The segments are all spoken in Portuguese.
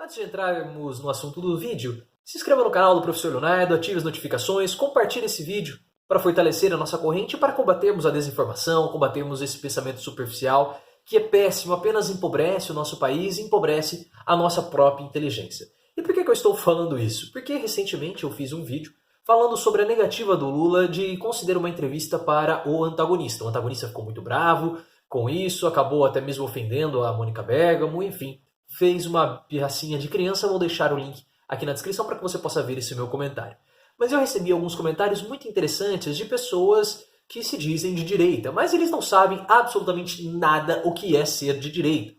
Antes de entrarmos no assunto do vídeo, se inscreva no canal do Professor Leonardo, ative as notificações, compartilhe esse vídeo para fortalecer a nossa corrente e para combatermos a desinformação, combatermos esse pensamento superficial que é péssimo, apenas empobrece o nosso país e empobrece a nossa própria inteligência. E por que eu estou falando isso? Porque recentemente eu fiz um vídeo falando sobre a negativa do Lula de conceder uma entrevista para o antagonista. O antagonista ficou muito bravo com isso, acabou até mesmo ofendendo a Mônica Bergamo, enfim, fez uma pirracinha de criança. Vou deixar o link aqui na descrição para que você possa ver esse meu comentário. Mas eu recebi alguns comentários muito interessantes de pessoas que se dizem de direita, mas eles não sabem absolutamente nada o que é ser de direita.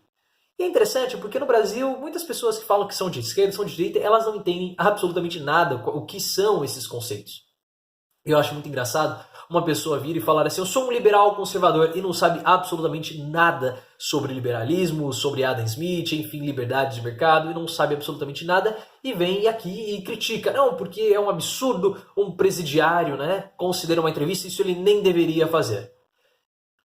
E é interessante porque no Brasil, muitas pessoas que falam que são de esquerda, são de direita, elas não entendem absolutamente nada o que são esses conceitos. Eu acho muito engraçado uma pessoa vir e falar assim: eu sou um liberal conservador, e não sabe absolutamente nada sobre liberalismo, sobre Adam Smith, enfim, liberdade de mercado, e não sabe absolutamente nada, e vem aqui e critica. Não, porque é um absurdo um presidiário, né, considera uma entrevista, isso ele nem deveria fazer.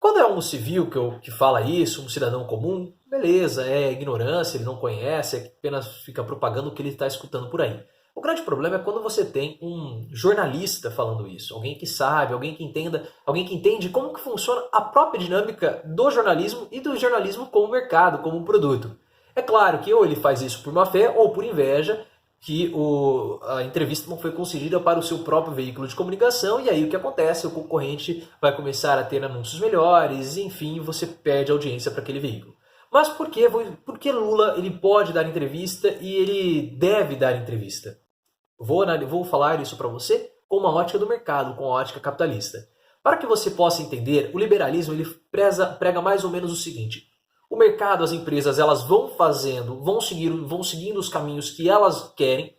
Quando é um civil que fala isso, um cidadão comum, beleza, é ignorância, ele não conhece, apenas fica propagando o que ele está escutando por aí. O grande problema é quando você tem um jornalista falando isso, alguém que sabe, alguém que entenda, alguém que entende como que funciona a própria dinâmica do jornalismo e do jornalismo como mercado, como um produto. É claro que ou ele faz isso por má fé ou por inveja, que a entrevista não foi concedida para o seu próprio veículo de comunicação, e aí o que acontece? O concorrente vai começar a ter anúncios melhores, enfim, você perde audiência para aquele veículo. Mas por quê? Porque Lula ele pode dar entrevista e ele deve dar entrevista? Vou falar isso para você com uma ótica do mercado, com a ótica capitalista. Para que você possa entender, o liberalismo ele prega mais ou menos o seguinte: o mercado, as empresas, elas vão seguindo os caminhos que elas querem,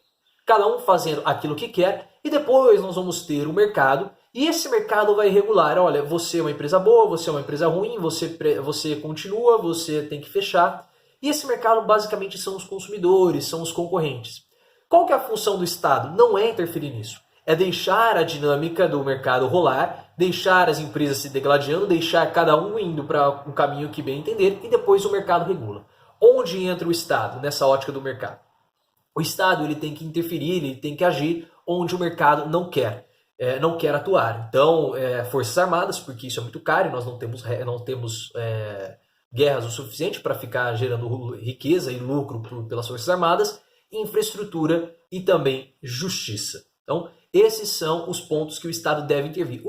cada um fazendo aquilo que quer, e depois nós vamos ter o mercado, e esse mercado vai regular: olha, você é uma empresa boa, você é uma empresa ruim, você continua, você tem que fechar. E esse mercado basicamente são os consumidores, são os concorrentes. Qual que é a função do Estado? Não é interferir nisso. É deixar a dinâmica do mercado rolar, deixar as empresas se degladiando, deixar cada um indo para um caminho que bem entender, e depois o mercado regula. Onde entra o Estado nessa ótica do mercado? O Estado ele tem que interferir, ele tem que agir onde o mercado não quer atuar. Então, Forças Armadas, porque isso é muito caro e nós não temos guerras o suficiente para ficar gerando riqueza e lucro pelas Forças Armadas, infraestrutura e também justiça. Então, esses são os pontos que o Estado deve intervir.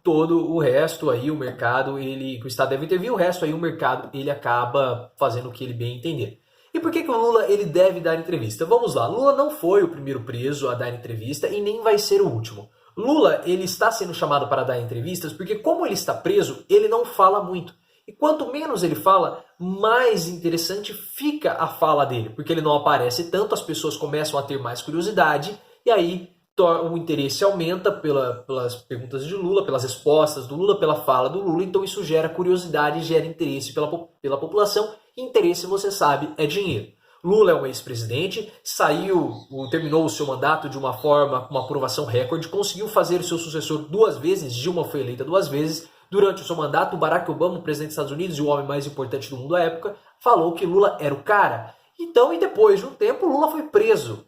Todo o resto aí, o mercado, que o Estado deve intervir, o resto aí o mercado, ele acaba fazendo o que ele bem entender. E por que o Lula ele deve dar entrevista? Vamos lá, Lula não foi o primeiro preso a dar entrevista e nem vai ser o último. Lula, ele está sendo chamado para dar entrevistas porque, como ele está preso, ele não fala muito. E quanto menos ele fala, mais interessante fica a fala dele, porque ele não aparece tanto, as pessoas começam a ter mais curiosidade, e aí o interesse aumenta pelas perguntas de Lula, pelas respostas do Lula, pela fala do Lula, então isso gera curiosidade, gera interesse pela população, e interesse, você sabe, é dinheiro. Lula é um ex-presidente, terminou o seu mandato de uma forma, com uma aprovação recorde, conseguiu fazer o seu sucessor 2 vezes, Dilma foi eleita 2 vezes. Durante o seu mandato, Barack Obama, o presidente dos Estados Unidos e o homem mais importante do mundo à época, falou que Lula era o cara. Então, e depois de um tempo, Lula foi preso.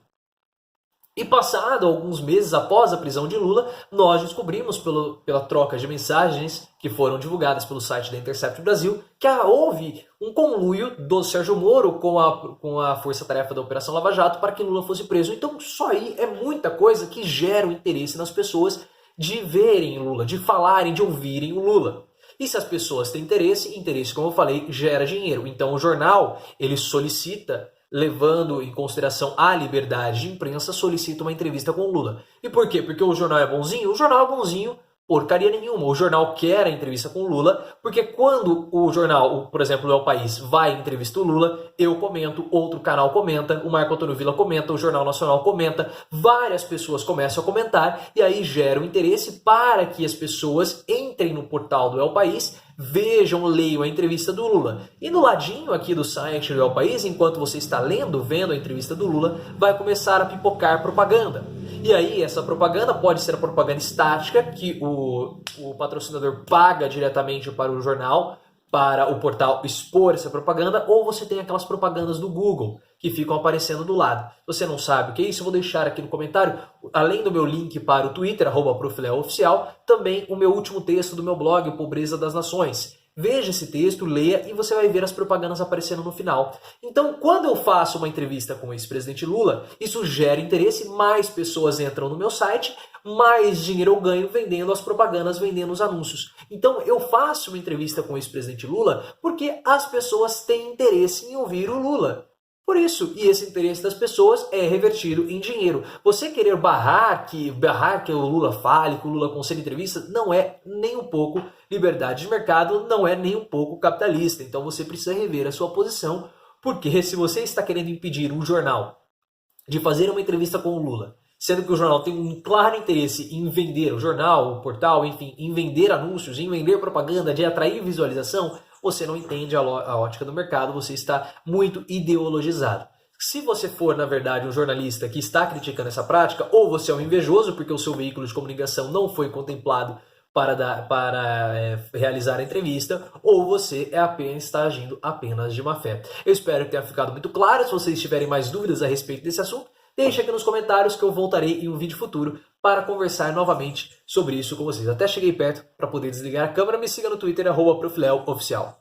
E passado alguns meses após a prisão de Lula, nós descobrimos pela troca de mensagens que foram divulgadas pelo site da Intercept Brasil que houve um conluio do Sérgio Moro com a força-tarefa da Operação Lava Jato para que Lula fosse preso. Então isso aí é muita coisa que gera o interesse nas pessoas de verem Lula, de falarem, de ouvirem o Lula. E se as pessoas têm interesse, como eu falei, gera dinheiro. Então o jornal, ele solicita, levando em consideração a liberdade de imprensa, solicita uma entrevista com o Lula. E por quê? Porque o jornal é bonzinho? O jornal é bonzinho porcaria nenhuma. O jornal quer a entrevista com o Lula, porque quando o jornal, por exemplo, o El País, vai entrevistar o Lula, eu comento, outro canal comenta, o Marco Antônio Villa comenta, o Jornal Nacional comenta, várias pessoas começam a comentar, e aí gera um interesse para que as pessoas entrem no portal do El País, vejam, leiam a entrevista do Lula. E no ladinho aqui do site do El País, enquanto você está vendo a entrevista do Lula, vai começar a pipocar propaganda. E aí essa propaganda pode ser a propaganda estática, que o patrocinador paga diretamente para o jornal, para o portal expor essa propaganda, ou você tem aquelas propagandas do Google que ficam aparecendo do lado. Se você não sabe o que é isso, eu vou deixar aqui no comentário, além do meu link para o Twitter, @profleoficial, também o meu último texto do meu blog, o Pobreza das Nações. Veja esse texto, leia e você vai ver as propagandas aparecendo no final. Então, quando eu faço uma entrevista com o ex-presidente Lula, isso gera interesse, mais pessoas entram no meu site, mais dinheiro eu ganho vendendo as propagandas, vendendo os anúncios. Então, eu faço uma entrevista com o ex-presidente Lula porque as pessoas têm interesse em ouvir o Lula. Por isso, e esse interesse das pessoas é revertido em dinheiro. Você querer barrar que o Lula fale, que o Lula conceda entrevista, não é nem um pouco liberdade de mercado, não é nem um pouco capitalista. Então você precisa rever a sua posição, porque se você está querendo impedir um jornal de fazer uma entrevista com o Lula, sendo que o jornal tem um claro interesse em vender o jornal, o portal, enfim, em vender anúncios, em vender propaganda, de atrair visualização, você não entende a ótica do mercado, você está muito ideologizado. Se você for, na verdade, um jornalista que está criticando essa prática, ou você é um invejoso porque o seu veículo de comunicação não foi contemplado para realizar a entrevista, ou você está agindo apenas de má fé. Eu espero que tenha ficado muito claro. Se vocês tiverem mais dúvidas a respeito desse assunto, deixe aqui nos comentários que eu voltarei em um vídeo futuro para conversar novamente sobre isso com vocês. Até cheguei perto para poder desligar a câmera. Me siga no Twitter, @profleoficial.